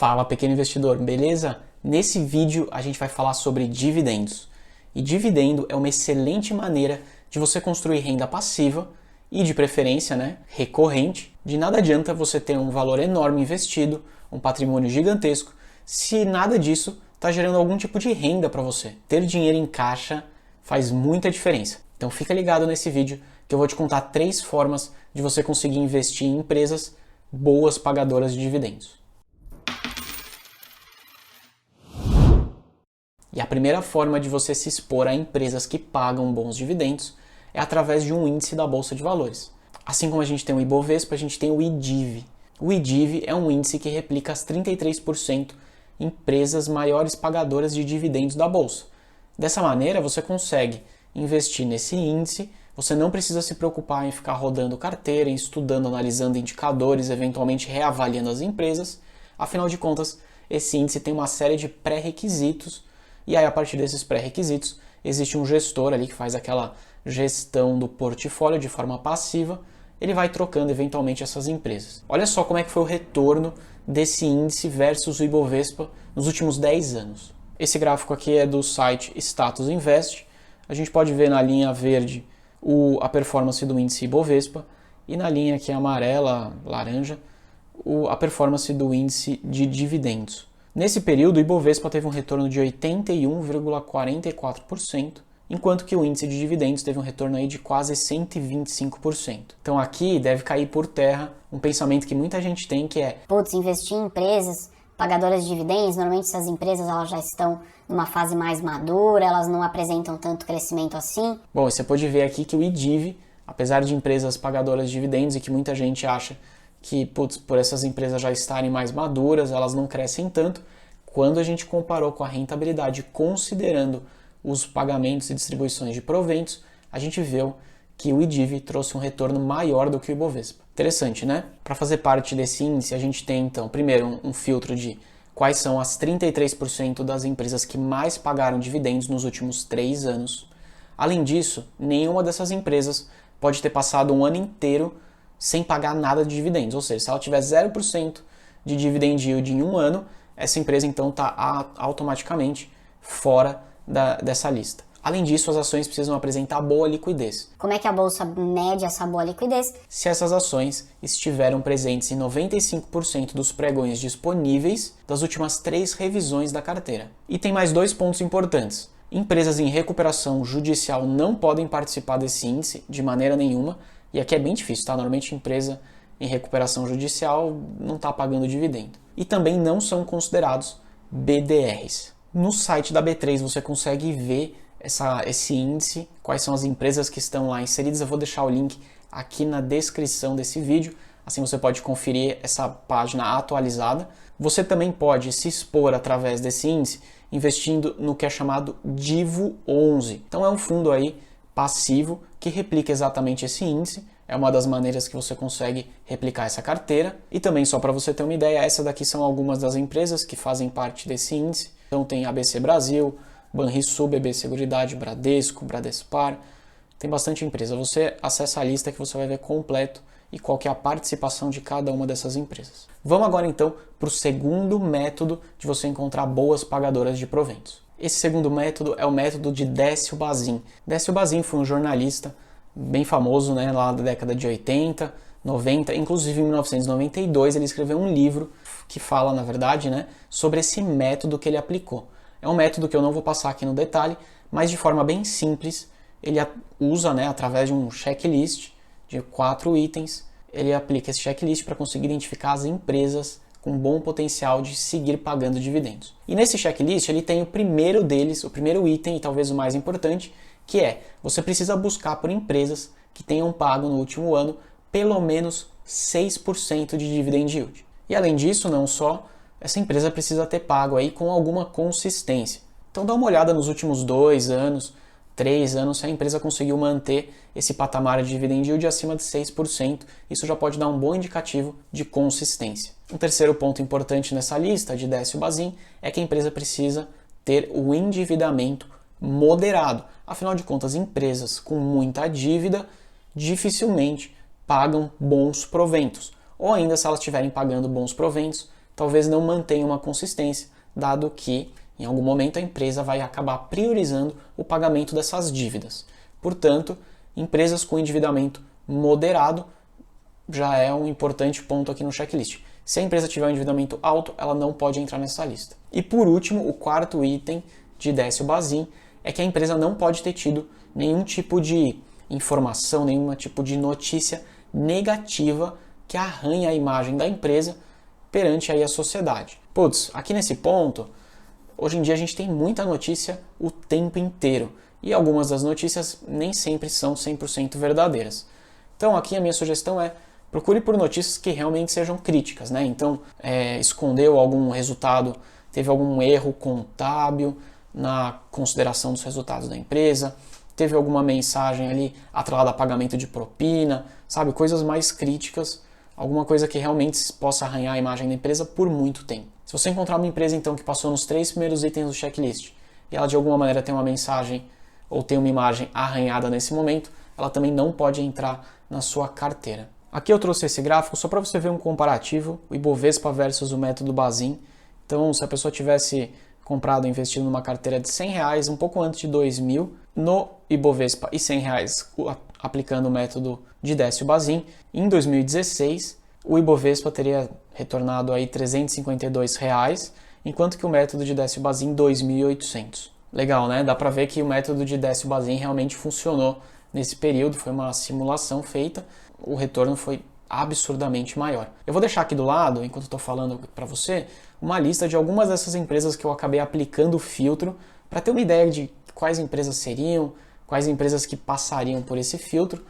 Fala, pequeno investidor, beleza? Nesse vídeo a gente vai falar sobre dividendos. E dividendo é uma excelente maneira de você construir renda passiva e, de preferência, recorrente. De nada adianta você ter um valor enorme investido, um patrimônio gigantesco, se nada disso está gerando algum tipo de renda para você. Ter dinheiro em caixa faz muita diferença. Então fica ligado nesse vídeo que eu vou te contar 3 formas de você conseguir investir em empresas boas pagadoras de dividendos. E a primeira forma de você se expor a empresas que pagam bons dividendos é através de um índice da Bolsa de Valores. Assim como a gente tem o Ibovespa, a gente tem o IDIV. O IDIV é um índice que replica as 33% empresas maiores pagadoras de dividendos da Bolsa. Dessa maneira, você consegue investir nesse índice, você não precisa se preocupar em ficar rodando carteira, estudando, analisando indicadores, eventualmente reavaliando as empresas. Afinal de contas, esse índice tem uma série de pré-requisitos. E aí, a partir desses pré-requisitos, existe um gestor ali que faz aquela gestão do portfólio de forma passiva, ele vai trocando eventualmente essas empresas. Olha só como é que foi o retorno desse índice versus o Ibovespa nos últimos 10 anos. Esse gráfico aqui é do site Status Invest. A gente pode ver na linha verde a performance do índice Ibovespa e na linha aqui amarela, laranja, a performance do índice de dividendos. Nesse período, o Ibovespa teve um retorno de 81,44%, enquanto que o índice de dividendos teve um retorno aí de quase 125%. Então aqui deve cair por terra um pensamento que muita gente tem, que é: putz, investir em empresas pagadoras de dividendos, normalmente essas empresas elas já estão numa fase mais madura, elas não apresentam tanto crescimento assim. Bom, você pode ver aqui que o IDIV, apesar de empresas pagadoras de dividendos e que muita gente acha que por essas empresas já estarem mais maduras, elas não crescem tanto, quando a gente comparou com a rentabilidade, considerando os pagamentos e distribuições de proventos, a gente viu que o IDIV trouxe um retorno maior do que o Ibovespa. Interessante, né? Para fazer parte desse índice, a gente tem, então, primeiro um filtro de quais são as 33% das empresas que mais pagaram dividendos nos últimos 3 anos. Além disso, nenhuma dessas empresas pode ter passado um ano inteiro sem pagar nada de dividendos. Ou seja, se ela tiver 0% de dividend yield em um ano, essa empresa então está automaticamente fora dessa lista. Além disso, as ações precisam apresentar boa liquidez. Como é que a bolsa mede essa boa liquidez? Se essas ações estiveram presentes em 95% dos pregões disponíveis das últimas 3 revisões da carteira. E tem mais 2 pontos importantes. Empresas em recuperação judicial não podem participar desse índice de maneira nenhuma. E aqui é bem difícil, tá? Normalmente empresa em recuperação judicial não está pagando dividendo. E também não são considerados BDRs. No site da B3 você consegue ver esse índice, quais são as empresas que estão lá inseridas. Eu vou deixar o link aqui na descrição desse vídeo, assim você pode conferir essa página atualizada. Você também pode se expor através desse índice investindo no que é chamado DIVO 11. Então é um fundo aí passivo que replica exatamente esse índice. É uma das maneiras que você consegue replicar essa carteira. E também, só para você ter uma ideia, essa daqui são algumas das empresas que fazem parte desse índice. Então tem ABC Brasil, Banrisul, BB Seguridade, Bradesco, Bradespar. Tem bastante empresa. Você acessa a lista que você vai ver completo e qual que é a participação de cada uma dessas empresas. Vamos agora então para o segundo método de você encontrar boas pagadoras de proventos. Esse segundo método é o método de Décio Bazin. Décio Bazin foi um jornalista bem famoso, lá da década de 80, 90, inclusive em 1992 ele escreveu um livro que fala, na verdade, sobre esse método que ele aplicou. É um método que eu não vou passar aqui no detalhe, mas de forma bem simples, ele usa, através de um checklist de 4 itens, ele aplica esse checklist para conseguir identificar as empresas com bom potencial de seguir pagando dividendos. E nesse checklist ele tem o primeiro deles, o primeiro item e talvez o mais importante, que é: você precisa buscar por empresas que tenham pago no último ano pelo menos 6% de dividend yield. E além disso, não só, essa empresa precisa ter pago aí com alguma consistência. Então dá uma olhada nos últimos 2 anos, 3 anos, se a empresa conseguiu manter esse patamar de dividend yield acima de 6%, isso já pode dar um bom indicativo de consistência. Um terceiro ponto importante nessa lista de Décio Bazin é que a empresa precisa ter o endividamento moderado. Afinal de contas, empresas com muita dívida dificilmente pagam bons proventos. Ou ainda, se elas estiverem pagando bons proventos, talvez não mantenha uma consistência, dado que em algum momento a empresa vai acabar priorizando o pagamento dessas dívidas. Portanto, empresas com endividamento moderado já é um importante ponto aqui no checklist. Se a empresa tiver um endividamento alto, ela não pode entrar nessa lista. E por último, o quarto item de Décio Bazin é que a empresa não pode ter tido nenhum tipo de informação, nenhum tipo de notícia negativa que arranhe a imagem da empresa perante aí a sociedade. Putz, aqui nesse ponto, hoje em dia a gente tem muita notícia o tempo inteiro e algumas das notícias nem sempre são 100% verdadeiras. Então aqui a minha sugestão é procure por notícias que realmente sejam críticas, né? Então, escondeu algum resultado, teve algum erro contábil na consideração dos resultados da empresa, teve alguma mensagem ali atrelada a pagamento de propina, sabe? Coisas mais críticas, alguma coisa que realmente possa arranhar a imagem da empresa por muito tempo. Se você encontrar uma empresa, então, que passou nos 3 primeiros itens do checklist e ela de alguma maneira tem uma mensagem ou tem uma imagem arranhada nesse momento, ela também não pode entrar na sua carteira. Aqui eu trouxe esse gráfico só para você ver um comparativo, o Ibovespa versus o método Bazin. Então, se a pessoa tivesse comprado ou investido numa carteira de R$100, um pouco antes de 2000, no Ibovespa e R$100 aplicando o método de Décio Bazin, em 2016 o Ibovespa teria retornado aí R$352, enquanto que o método de Décio Bazin R$2.800. Legal, né? Dá para ver que o método de Décio Bazin realmente funcionou nesse período, foi uma simulação feita, o retorno foi absurdamente maior. Eu vou deixar aqui do lado, enquanto estou falando para você, uma lista de algumas dessas empresas que eu acabei aplicando o filtro para ter uma ideia de quais empresas seriam, quais empresas que passariam por esse filtro.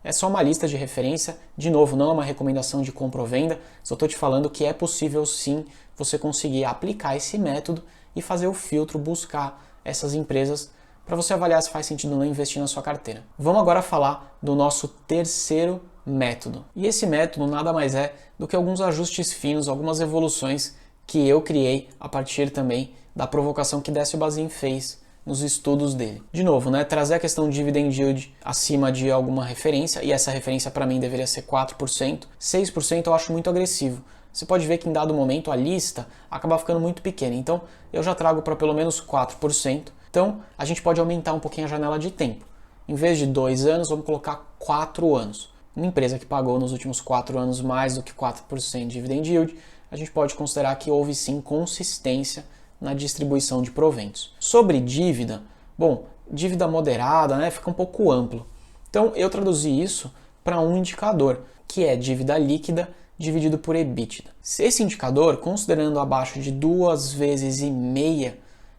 É só uma lista de referência, de novo, não é uma recomendação de compra ou venda, só estou te falando que é possível sim você conseguir aplicar esse método e fazer o filtro, buscar essas empresas para você avaliar se faz sentido ou não investir na sua carteira. Vamos agora falar do nosso terceiro método. E esse método nada mais é do que alguns ajustes finos, algumas evoluções que eu criei a partir também da provocação que Décio Bazin fez nos estudos dele. De novo, né, trazer a questão de dividend yield acima de alguma referência, e essa referência para mim deveria ser 4%. 6% eu acho muito agressivo. Você pode ver que em dado momento a lista acaba ficando muito pequena, então eu já trago para pelo menos 4%. Então a gente pode aumentar um pouquinho a janela de tempo. Em vez de 2 anos, vamos colocar 4 anos. Uma empresa que pagou nos últimos 4 anos mais do que 4% de dividend yield, a gente pode considerar que houve sim consistência na distribuição de proventos. Sobre dívida, bom, dívida moderada, né, fica um pouco amplo. Então eu traduzi isso para um indicador, que é dívida líquida dividido por EBITDA. Se esse indicador, considerando abaixo de 2,5 vezes,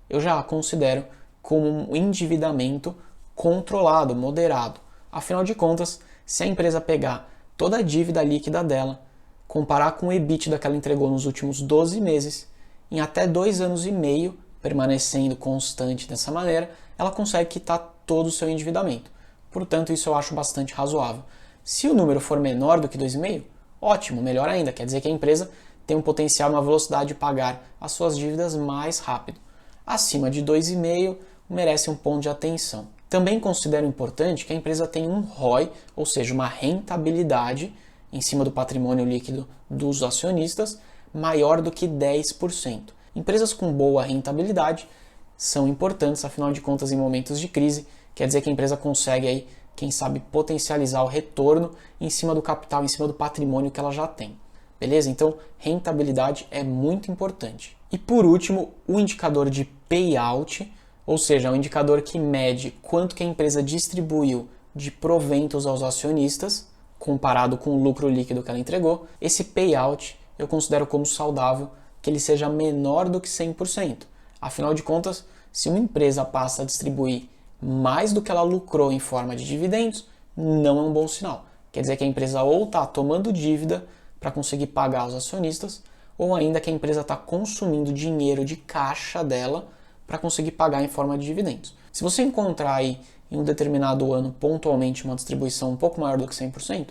eu já considero como um endividamento controlado, moderado. Afinal de contas, se a empresa pegar toda a dívida líquida dela, comparar com o EBITDA que ela entregou nos últimos 12 meses, em até 2,5 anos, permanecendo constante dessa maneira, ela consegue quitar todo o seu endividamento. Portanto, isso eu acho bastante razoável. Se o número for menor do que 2,5, ótimo, melhor ainda, quer dizer que a empresa tem um potencial, uma velocidade de pagar as suas dívidas mais rápido. Acima de 2,5 merece um ponto de atenção. Também considero importante que a empresa tenha um ROI, ou seja, uma rentabilidade em cima do patrimônio líquido dos acionistas, maior do que 10%. Empresas com boa rentabilidade são importantes, afinal de contas, em momentos de crise, quer dizer que a empresa consegue aí, quem sabe, potencializar o retorno em cima do capital, em cima do patrimônio que ela já tem. Beleza? Então, rentabilidade é muito importante. E por último, o indicador de payout, ou seja, um indicador que mede quanto que a empresa distribuiu de proventos aos acionistas, comparado com o lucro líquido que ela entregou. Esse payout eu considero como saudável, que ele seja menor do que 100%. Afinal de contas, se uma empresa passa a distribuir mais do que ela lucrou em forma de dividendos, não é um bom sinal. Quer dizer que a empresa ou está tomando dívida para conseguir pagar os acionistas, ou ainda que a empresa está consumindo dinheiro de caixa dela para conseguir pagar em forma de dividendos. Se você encontrar aí em um determinado ano pontualmente uma distribuição um pouco maior do que 100%,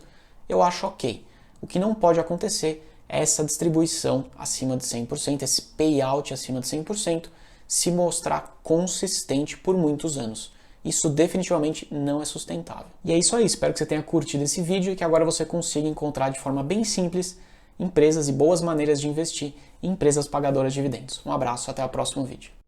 eu acho ok. O que não pode acontecer é essa distribuição acima de 100%, esse payout acima de 100%, se mostrar consistente por muitos anos. Isso definitivamente não é sustentável. E é isso aí, espero que você tenha curtido esse vídeo e que agora você consiga encontrar de forma bem simples empresas e boas maneiras de investir em empresas pagadoras de dividendos. Um abraço, até o próximo vídeo.